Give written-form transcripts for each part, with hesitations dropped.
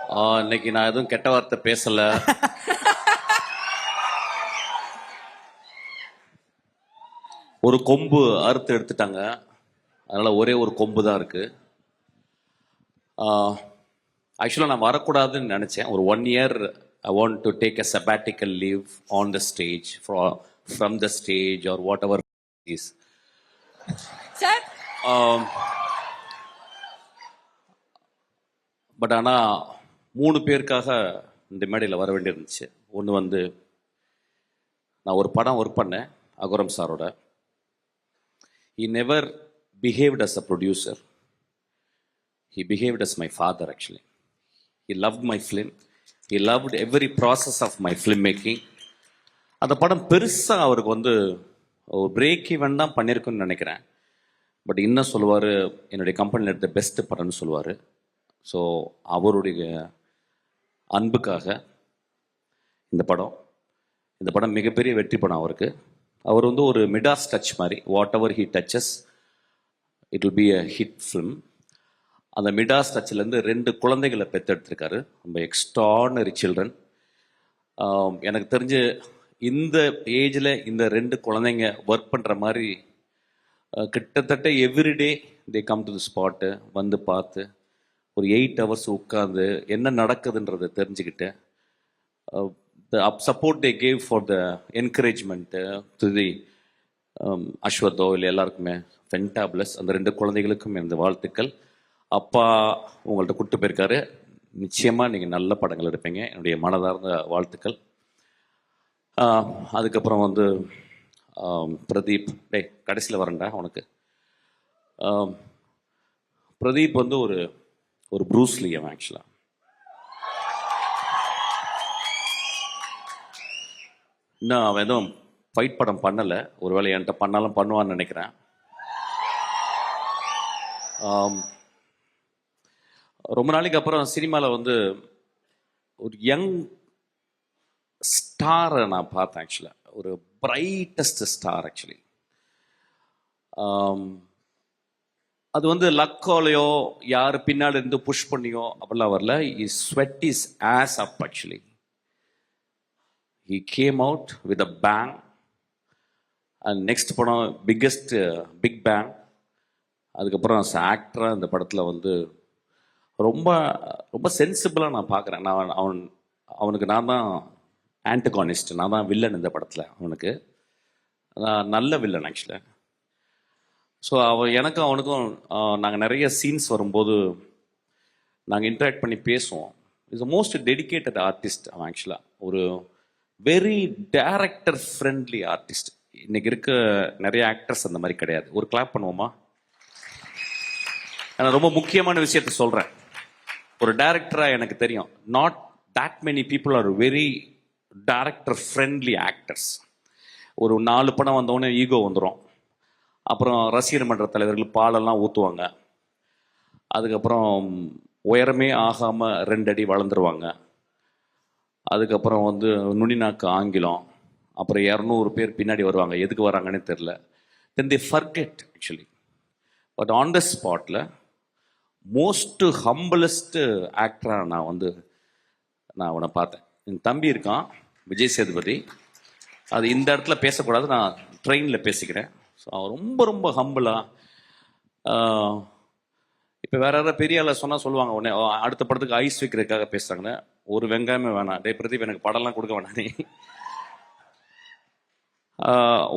இன்னைக்கு நான் எதுவும் கெட்ட வார்த்தை பேசல. ஒரு கொம்பு அறுத்து எடுத்துட்டாங்க, அதனால ஒரே ஒரு கொம்பு தான் இருக்கு. ஆக்சுவலாக நான் வரக்கூடாதுன்னு நினச்சேன். ஒரு 1 year I want to take a sabbatical leave on the stage, from the stage or whatever it is. Sir but ஆனால் 3 பேருக்காக இந்த மேடையில் வர வேண்டியிருந்துச்சு. ஒன்று வந்து நான் ஒரு படம் ஒர்க் பண்ணேன் அகரம் சாரோட. He never behaved as a producer. He behaved as my father actually. He loved my film. He loved every process of my filmmaking. அந்த படம் பெருசாக அவருக்கு வந்து ஒரு பிரேக் ஈவன் தான் பண்ணியிருக்குன்னு நினைக்கிறேன். பட் இன்னும் சொல்லுவார், என்னுடைய கம்பெனியில் எடுத்த பெஸ்ட் படம்னு சொல்லுவார். ஸோ அவருடைய அன்புக்காக இந்த படம் மிகப்பெரிய வெற்றி படம் அவருக்கு. அவர் வந்து ஒரு மிடாஸ் டச் மாதிரி, whatever he touches it will be a hit film. அந்த மிடாஸ் டச்சிலேருந்து 2 குழந்தைகளை பெற்றெடுத்திருக்காரு. ரொம்ப எக்ஸ்ட்ரானரி சில்ட்ரன். எனக்கு தெரிஞ்சு இந்த ஏஜில் இந்த 2 குழந்தைங்க ஒர்க் பண்ணுற மாதிரி கிட்டத்தட்ட everyday they come to the spot வந்து பார்த்து ஒரு 8 hours உட்காந்து என்ன நடக்குதுன்றதை தெரிஞ்சுக்கிட்டு the support they gave for the encouragement to the அஸ்வத்தோ இல்லை எல்லாருக்குமே ஃபென்டாபிளஸ். அந்த 2 குழந்தைகளுக்கும் இந்த வாழ்த்துக்கள். அப்பா உங்கள்கிட்ட கூப்பிட்டு போயிருக்காரு. நிச்சயமாக நீங்கள் நல்ல படங்கள் எடுப்பீங்க. என்னுடைய மனதார்ந்த வாழ்த்துக்கள். அதுக்கப்புறம் வந்து பிரதீப், கடைசியில் வரேன்டா உனக்கு. பிரதீப் வந்து ஒரு ப்ரூஸ்லி அவன் ஆக்சுவலாக. இன்னும் அவன் எதுவும் ஃபைட் படம் பண்ணலை. ஒருவேளை என்கிட்ட பண்ணாலும் பண்ணுவான்னு நினைக்கிறேன். ரொம்ப நாளைக்கு அப்புறம் சினிமாவில் வந்து ஒரு யங் ஸ்டாரை நான் பார்த்தேன் ஆக்சுவலாக. ஒரு பிரைட்டஸ்ட் ஸ்டார் ஆக்சுவலி. அது வந்து லக்கோலையோ யார் பின்னாடி இருந்து புஷ் பண்ணியோ அப்படிலாம் வரல. Is sweat is as up actually. He came out with a bang. And next படம் பிக்கெஸ்ட் பிக் பேங். அதுக்கப்புறம் ஆக்டராக இந்த படத்தில் வந்து ரொம்ப ரொம்ப சென்சிபிளாக நான் பார்க்குறேன். அவனுக்கு நான் தான் ஆன்டகானிஸ்ட், நான் தான் வில்லன் இந்த படத்தில். அவனுக்கு நான் நல்ல வில்லன் ஆக்சுவலாக. ஸோ எனக்கும் அவனுக்கும் நாங்கள் நிறைய சீன்ஸ் வரும்போது நாங்கள் இன்ட்ராக்ட் பண்ணி பேசுவோம். Is a most dedicated artist அவன் ஆக்சுவலாக. ஒரு வெரி டைரக்டர் ஃப்ரெண்ட்லி ஆர்டிஸ்ட். இன்னைக்கு இருக்க நிறைய ஆக்டர்ஸ் அந்த மாதிரி கிடையாது. ஒரு கிளாப் பண்ணுவோமா? நான் ரொம்ப முக்கியமான விஷயத்த சொல்கிறேன். ஒரு டைரக்டராக எனக்கு தெரியும், not that many people are very director friendly actors. ஒரு 4 படம் வந்தோடனே ஈகோ வந்துடும். அப்புறம் ரசிகர் மன்ற தலைவர்கள் பாலெல்லாம் ஊற்றுவாங்க. அதுக்கப்புறம் உயரமே ஆகாமல் 2 அடி வளர்ந்துருவாங்க. அதுக்கப்புறம் வந்து நுனிநாக்கு ஆங்கிலம். அப்புறம் 200 பேர் பின்னாடி வருவாங்க, எதுக்கு வராங்கன்னு தெரில. Then they forget actually. But on the ஸ்பாட்டில் மோஸ்ட் ஹம்பிளஸ்ட் ஆக்டராக நான் அவனை பார்த்தேன். என் தம்பி இருக்கான் விஜய் சேதுபதி. அது இந்த இடத்துல பேசக்கூடாது, நான் ட்ரெயினில் பேசிக்கிறேன். ஸோ அவன் ரொம்ப ரொம்ப ஹம்பிளாக. இப்போ வேற யாராவது பெரிய ஆளை சொன்னால் சொல்லுவாங்க உடனே அடுத்த படத்துக்கு ஐஸ் வைக்கிறதுக்காக பேசுகிறாங்கன்னு. ஒரு வெங்காயமே வேணாம். பிரதீப் எனக்கு படம்லாம் கொடுக்க வேணாம் நீ.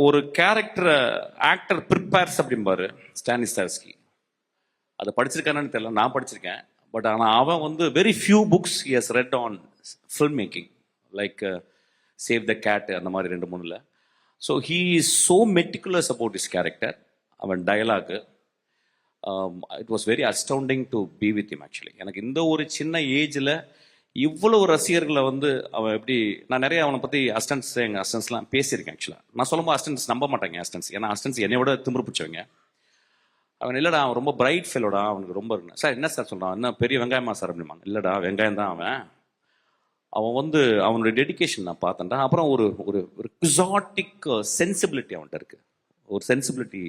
ஒரு கேரக்டரை ஆக்டர் ப்ரிப்பேர்ஸ் அப்படிம்பாரு ஸ்டானிஸ்லாவ்ஸ்கி. அதை படிச்சிருக்கானு தெரியல, நான் படிச்சிருக்கேன். பட் ஆனால் அவன் வந்து very few books he has read on film making, like Save the Cat அந்த மாதிரி 2-3. So he is so meticulous about is character. அவன் dialogue it was very astounding to be with him actually. எனக்கு இந்த ஒரு சின்ன ஏஜில் இவ்வளவு ரசிகர்களை வந்து அவன் எப்படி, நான் நிறைய அவனை பற்றி எங்கள் அசிஸ்டன்ஸ்லாம் பேசியிருக்கேன் ஆக்சுவலாக. நான் சொல்லும்போது அசிஸ்டன்ஸ் நம்ப மாட்டாங்க அசிஸ்டன்ஸ், ஏன்னா அசிஸ்டன்ஸ் என்னை விட திமிரு பிடிச்சவங்க. அவன் இல்லைடா அவன் ரொம்ப பிரைட் ஃபெல்லோடா, அவனுக்கு ரொம்ப சார் என்ன சார் சொல்கிறான், என்ன பெரிய வெங்காயமா சார் அப்படிமாங்க. இல்லைடா வெங்காயம் தான் அவன் வந்து அவனுடைய டெடிக்கேஷன் நான் பார்த்தேன்டா. அப்புறம் ஒரு ஒரு எக்ஸாட்டிக் சென்சிபிலிட்டி அவன்கிட்ட இருக்குது. ஒரு சென்சிபிலிட்டி,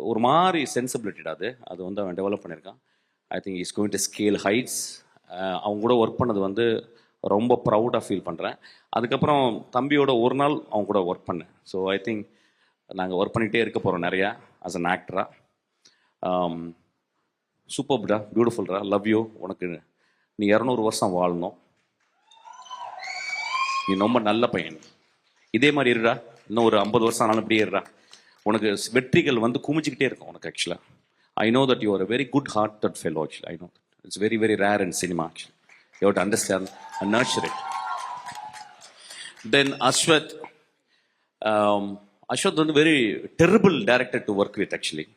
ஒரு மாதிரி சென்சிபிலிட்டிடா அது வந்து அவன் டெவலப் பண்ணியிருக்கான். I think is going to scale heights. அவங்க கூட ஒர்க் பண்ணது வந்து ரொம்ப ப்ரௌடாக ஃபீல் பண்ணுறேன். அதுக்கப்புறம் தம்பியோட ஒரு நாள் அவங்க கூட ஒர்க் பண்ணேன். ஸோ ஐ திங்க் நாங்கள் ஒர்க் பண்ணிகிட்டே இருக்க போகிறோம் நிறையா ஆஸ் அன் ஆக்டராக. சூப்பர்டா, பியூட்டிஃபுல்டா, லவ் யூ. உனக்கு நீ 200 வருஷம் வாழணும். நீ ரொம்ப நல்ல பையன். இதே மாதிரி இருடா, இன்னும் ஒரு 50 வருஷம் ஆனாலும் இப்படியே இருடா. உனக்கு வெற்றிகள் வந்து குமிஞ்சிக்கிட்டே இருக்கும் உனக்கு. ஆக்சுவலாக I know that you are a very good hearted fellow. Actually I know that. It's very very rare in cinema actually. You have to understand and nurture it. Then Ashwath வந்து very terrible director to work with actually.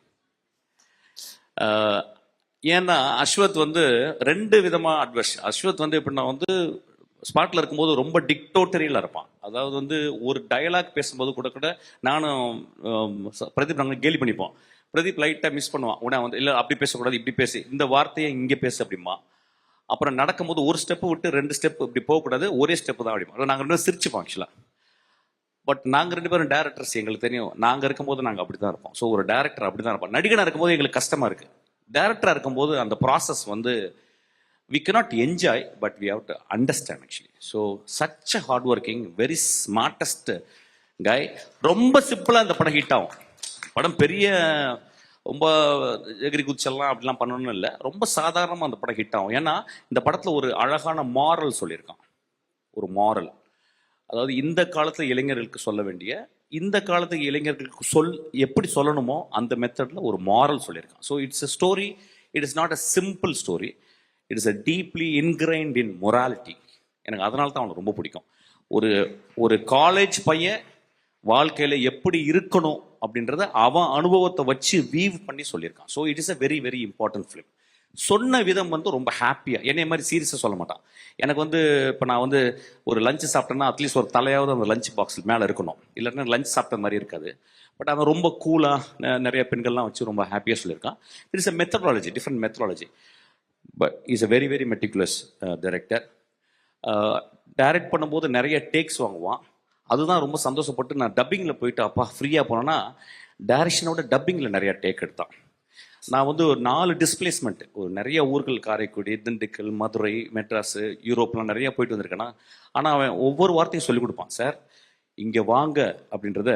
ஏன்னா அஸ்வத் வந்து 2 விதமா advice. Ashwath வந்து எப்படின்னா வந்து ஸ்பாட்ல இருக்கும்போது ரொம்ப டிக்டோட்டரியில் இருப்பான். அதாவது வந்து ஒரு டயலாக் பேசும்போது கூட கூட நானும் பிரதீப் நாங்கள் கேலி பண்ணிப்போம். பிரதீப் லைட்டாக மிஸ் பண்ணுவான். உடனே வந்து இல்லை அப்படி பேசக்கூடாது, இப்படி பேசு, இந்த வார்த்தையை இங்கே பேசு அப்படிமா. அப்புறம் நடக்கும்போது ஒரு ஸ்டெப்பு விட்டு 2 ஸ்டெப் இப்படி போகக்கூடாது, ஒரே ஸ்டெப்பு தான் அப்படிமா. நாங்கள் 2 பேரும் சிரிச்சுப்போம் ஆக்சுவலாக. பட் நாங்கள் 2 பேரும் டேரக்டர்ஸ், எங்களுக்கு தெரியும் நாங்கள் இருக்கும்போது நாங்கள் அப்படி தான் இருப்போம். ஸோ ஒரு டேரக்டர் அப்படி தான் இருப்போம். நடிகனாக இருக்கும்போது எங்களுக்கு கஷ்டமாக இருக்குது. டேரக்டராக இருக்கும்போது அந்த ப்ராசஸ் வந்து we cannot enjoy, but we have to understand actually. So such a hard working, very smartest guy. ரொம்ப சிம்பிளாக இந்த படம் ஹிட் ஆகும். படம் பெரிய ரொம்ப எகிரி குச்செல்லாம் அப்படிலாம் பண்ணணும்னு இல்லை, ரொம்ப சாதாரணமாக அந்த படம் ஹிட் ஆகும். ஏன்னா இந்த படத்தில் ஒரு அழகான மாரல் சொல்லியிருக்கான். ஒரு மாரல், அதாவது இந்த காலத்தில் இளைஞர்களுக்கு சொல்ல வேண்டிய, இந்த காலத்துக்கு இளைஞர்களுக்கு எப்படி சொல்லணுமோ அந்த மெத்தடில் ஒரு மாரல் சொல்லியிருக்கான். So it's a story. It is not a simple story. It is a deeply இன்கிரைன்ட் in morality. எனக்கு அதனால தான் அவனுக்கு ரொம்ப பிடிக்கும். ஒரு காலேஜ் பையன் வாழ்க்கையில் எப்படி இருக்கணும் அப்படின்றத அவன் அனுபவத்தை வச்சு வீவ் பண்ணி சொல்லியிருக்கான். So it is a very very important film. சொன்ன விதம் வந்து ரொம்ப ஹாப்பியாக, என்னை மாதிரி சீரியஸாக சொல்ல மாட்டான். எனக்கு வந்து இப்போ நான் வந்து ஒரு லஞ்சு சாப்பிட்டேன்னா அட்லீஸ்ட் ஒரு தலையாவது அந்த லஞ்ச் பாக்ஸில் மேலே இருக்கணும், இல்லைன்னா லஞ்ச் சாப்பிட்ட மாதிரி இருக்காது. பட் அவன் ரொம்ப கூலாக நிறைய பெண்கள்லாம் வச்சு ரொம்ப ஹாப்பியாக சொல்லியிருக்கான். It is a methodology, different methodology. But is a very very meticulous director. Direct பண்ணும்போது நிறைய டேக்ஸ் வாங்குவான். அதுதான் ரொம்ப சந்தோஷப்பட்டு நான் டப்பிங்கில் போயிட்டு அப்பா ஃப்ரீயாக போனேன்னா டைரக்ஷனோட டப்பிங்கில் நிறையா டேக் எடுத்தான். நான் வந்து ஒரு 4 டிஸ்பிளேஸ்மெண்ட், ஒரு நிறைய ஊர்கள், காரைக்குடி, திண்டுக்கல், மதுரை, மெட்ராஸு, யூரோப்லாம் நிறையா போயிட்டு வந்திருக்கேன்னா. ஆனால் அவன் ஒவ்வொரு வார்த்தையும் சொல்லிக் கொடுப்பான். சார் இங்கே வாங்க அப்படின்றத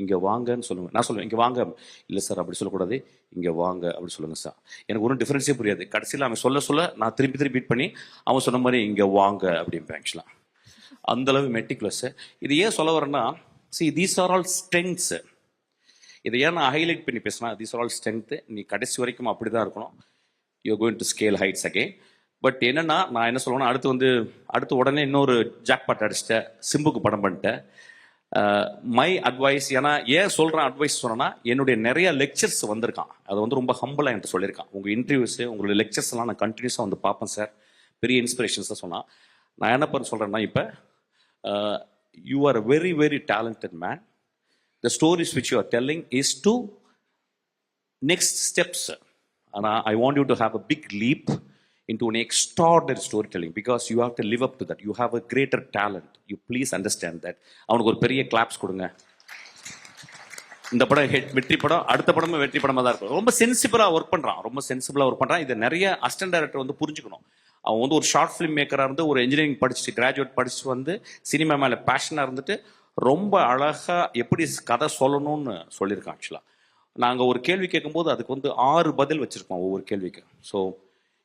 இங்கே வாங்கன்னு சொல்லுவேன். நான் சொல்லுவேன் இங்கே வாங்க, இல்லை சார் அப்படி சொல்லக்கூடாது, இங்கே வாங்க அப்படி சொல்லுங்கள் சார். எனக்கு ஒன்றும் டிஃப்ரென்ஸே புரியாது. கடைசியில் அவன் சொல்ல நான் திருப்பி பீட் பண்ணி அவன் சொன்ன மாதிரி இங்கே வாங்க அப்படிம்பேன். ஆக்சுவலாக அந்தளவு மெட்டிகுலஸ். இது ஏன் சொல்ல வரேன்னா, தீஸ் ஆர் ஆல் ஸ்ட்ரெங்க்ஸ். இதை ஏன் நான் ஹைலைட் பண்ணி பேசினா, தீஸ் ஆர் ஆல் ஸ்ட்ரென்த்து. நீ கடைசி வரைக்கும் அப்படி தான் இருக்கணும். You going to scale heights again. But என்னன்னா, நான் என்ன சொல்லுவேன்னா, அடுத்து உடனே இன்னொரு ஜாக்பாட் அடிச்சிட்டேன், சிம்புக்கு படம் பண்ணிட்டேன். மை அட்வைஸ், ஏன்னா ஏன் சொல்கிறேன் அட்வைஸ் சொன்னேன்னா, என்னுடைய நிறைய லெக்சர்ஸ் வந்திருக்கான். அதை வந்து ரொம்ப ஹம்பிளாக என்கிட்ட சொல்லியிருக்கான். உங்கள் இன்டர்வியூஸு, உங்களுடைய லெக்சர்ஸ் எல்லாம் நான் கண்டினியூஸாக வந்து பார்ப்பேன் சார், பெரிய இன்ஸ்பிரேஷன்ஸாக சொன்னான். நான் என்ன பண்ண சொல்கிறேன்னா, இப்போ you are a very very talented man. The stories which you are telling is to next steps. And I want you to have a big leap into an extraordinary storytelling, because you have to live up to that. You have a greater talent. You please understand that. அவனுக்கு ஒரு பெரிய claps கொடுங்க. இந்த படம் வெற்றி படம், அடுத்த படமும் வெற்றி படமாக தான் இருக்கும். ரொம்ப சென்சிபிளாக ஒர்க் பண்ணுறான். இதை நிறைய அசிஸ்டன்ட் டைரக்டர் வந்து புரிஞ்சுக்கணும். அவன் வந்து ஒரு ஷார்ட் ஃபிலிம் மேக்கராக இருந்து, ஒரு இன்ஜினியரிங் படிச்சுட்டு, கிராஜுவேட் படிச்சுட்டு வந்து சினிமா மேலே பேஷனாக இருந்துட்டு ரொம்ப அழகாக எப்படி கதை சொல்லணும்னு சொல்லியிருக்கான். ஆக்சுவலாக நாங்கள் ஒரு கேள்வி கேட்கும்போது அதுக்கு வந்து 6 பதில் வச்சுருக்கோம் ஒவ்வொரு கேள்விக்கு. So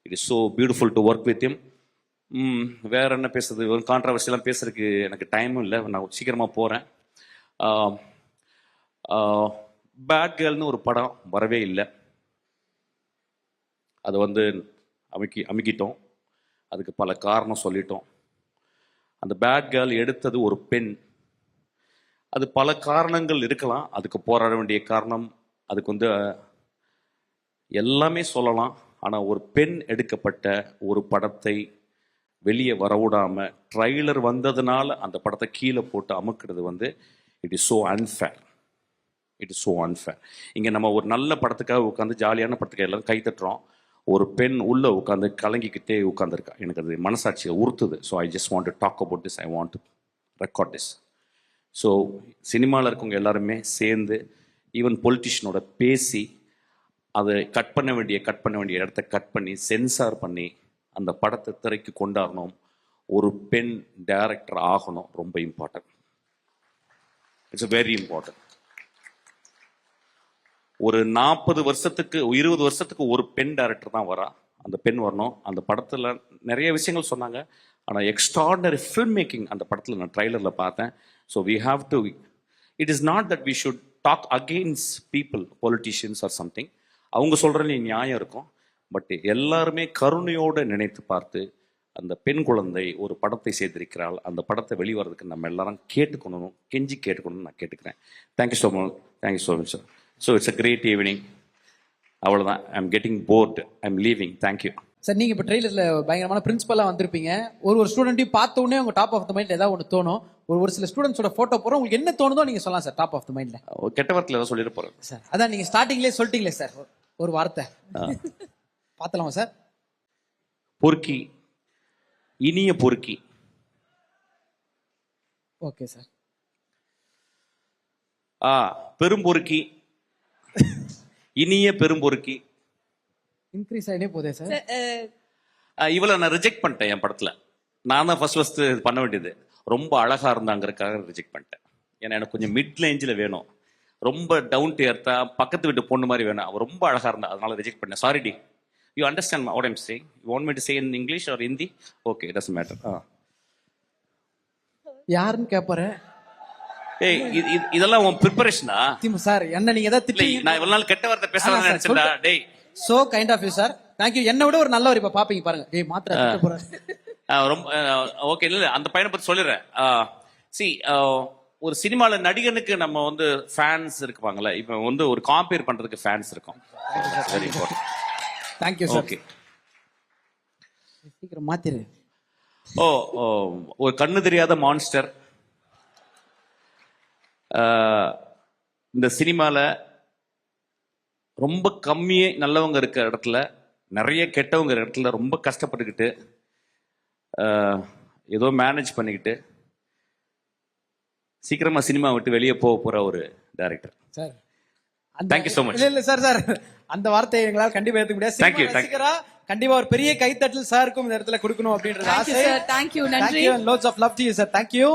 it is so beautiful to work with him. வேற என்ன பேசுறது, ஒரு கான்ட்ரவர்சியெல்லாம் பேசுறதுக்கு எனக்கு டைமும் இல்லை, நான் சீக்கிரமாக போகிறேன். பேட் கேர்ள்னு ஒரு படம் வரவே இல்லை. அதை வந்து அமுக்கிட்டோம். அதுக்கு பல காரணம் சொல்லிட்டோம். அந்த பேட் கேர்ள் எடுத்தது ஒரு பெண். அது பல காரணங்கள் இருக்கலாம். அதுக்கு போராட வேண்டிய காரணம், அதுக்கு வந்து எல்லாமே சொல்லலாம். ஆனால் ஒரு பெண் எடுக்கப்பட்ட ஒரு படத்தை வெளியே வரவிடாமல் ட்ரைலர் வந்ததுனால அந்த படத்தை கீழே போட்டு அமுக்கிறது வந்து இட் இஸ் ஸோ அன்ஃபேர். இங்கே நம்ம ஒரு நல்ல படத்துக்காக உட்காந்து, ஜாலியான படத்துக்காக எல்லாரும் கை தட்டுறோம். ஒரு பெண் உள்ளே உட்காந்து கலங்கிக்கிட்டே உட்காந்துருக்கா. எனக்கு அது மனசாட்சியை உறுத்துது. So I just want to talk about this. I want to record this. So சினிமாவில் இருக்கவங்க எல்லாருமே சேர்ந்து, ஈவன் பொலிட்டிஷியனோட பேசி, அதை கட் பண்ண வேண்டிய இடத்த கட் பண்ணி, சென்சார் பண்ணி, அந்த படத்தை திரைக்கு கொண்டாடணும், ஒரு பெண் டைரக்டர் ஆகணும், ரொம்ப இம்பார்ட்டன்ட். It's very important. ஒரு 40 வருஷத்துக்கு 20 வருஷத்துக்கு ஒரு பெண் டைரக்டர் தான் வரா. அந்த பெண் வரணும். அந்த படத்தில் நிறைய விஷயங்கள் சொன்னாங்க. ஆனால் எக்ஸ்ட்ராடனரி ஃபில்ம் மேக்கிங் அந்த படத்தில் நான் ட்ரைலரில் பார்த்தேன். So we have to, it is not that we should talk against people, politicians or something. அவங்க சொல்கிறதுல நியாயம் இருக்கும். பட் எல்லாருமே கருணையோடு நினைத்து பார்த்து அந்த பெண் குழந்தை ஒரு படத்தை செய்திருக்கிறாள், அந்த படத்தை வெளிவரதுக்கு நம்ம எல்லாரும் கேட்டுக்கணும், கெஞ்சி கேட்டுக்கணும்னு நான் கேட்டுக்கிறேன். Thank you so much. Thank you so much sir. So it's a great evening. அவ்வளோதான். I am getting bored. I am leaving. Thank you sir. நீங்க இப்போ ட்ரெயிலர்ல பயங்கரமான பிரின்சிபலா வந்திருப்பீங்க. ஒரு ஸ்டூடெண்ட்டையும் பார்த்த உடனே உங்க டாப் ஆஃப் த மைண்ட்ல ஏதாவது ஒன்று தோணும். ஒரு சில ஸ்டூடெண்ட்ஸோட போட்டோ போறோம், உங்களுக்கு என்ன தோணுதோ நீங்க சொல்லலாம் சார். டாப் ஆஃப் த மைண்ட்ல கெட்ட வார்த்தையில் ஏதாவது சொல்லிட்டு போகிறேன் சார். அதான் நீங்க ஸ்டார்டிங்லேயே சொல்லிட்டீங்களே சார் ஒரு வார்த்தை. பார்த்தலாமா சார்? பொறுக்கி, இனிய பொறுக்கி. Okay sir. பெரும்பொறுக்கி, இனிய பெரும்பொறுக்கி. இன்க்ரீஸ் ஆகிட்டே போதே சார். இவளை நான் ரிஜெக்ட் பண்ணிட்டேன் என் படத்தில். நான் தான் ஃபர்ஸ்ட் பண்ண வேண்டியது. ரொம்ப அழகா இருந்தாங்கிறதுக்காக ரிஜெக்ட் பண்ணிட்டேன். ஏன்னா எனக்கு கொஞ்சம் மிட் ரேஞ்சில் வேணும், ரொம்ப டவுன் டு எர்த்தா, பக்கத்து வீட்டு பொண்ணு மாதிரி வேணும். அவள் ரொம்ப அழகா இருந்தா, அதனால ரிஜெக்ட் பண்ணேன். சாரி டி. You understand what I'm saying? You want me to say in English or Hindi? Okay, it doesn't matter. யாருன்னு கேட்பாரு? ஏய், இதெல்லாம் உன் ப்ரிப்பரேஷனா? சார் என்ன நீங்க ஏதாவது இல்லை, நான் இவ்வளவு நாள் கெட்ட வார்த்தை பேசலாம் நினைச்சேன்டா. டேய், so kind of you sir. Thank you. என்ன விட ஒரு நல்லவர் இப்ப பாப்பீங்க பாருங்க. டேய் மாத்திரை போறேன். ரொம்ப ஓகே. இல்லை, அந்த பையனை பற்றி சொல்லிடுறேன். சி, ஒரு சினிமாவில் நடிகனுக்கு நம்ம வந்து ஃபேன்ஸ் இருப்பாங்கல்ல, இப்போ வந்து ஒரு காம்பேர் பண்றதுக்கு ஃபேன்ஸ் இருக்கும். Very important. Thank you sir. Okay. சீக்கிரம் மாத்திரு. ஒரு கண்ணு தெரியாத மான்ஸ்டர். இந்த சினிமாவில் ரொம்ப கம்மியே நல்லவங்க இருக்கிற இடத்துல, நிறைய கெட்டவங்க இடத்துல ரொம்ப கஷ்டப்பட்டுக்கிட்டு ஏதோ மேனேஜ் பண்ணிக்கிட்டு சீக்கிரமா சினிமா விட்டு வெளியே போக போற ஒரு director sir. Thank you so much. இல்ல சார், சார் அந்த வார்த்தையை எங்களால் கண்டிப்பா ஏத்துக்க முடியாது. Thank you, thank you. கண்டிப்பா ஒரு பெரிய கைத்தட்டல் சாருக்கும் இந்த இடத்துல கொடுக்கணும் அப்படின்றது ஆசை. தேங்க்யூ. நன்றி. Loads of love to you sir. Thank you.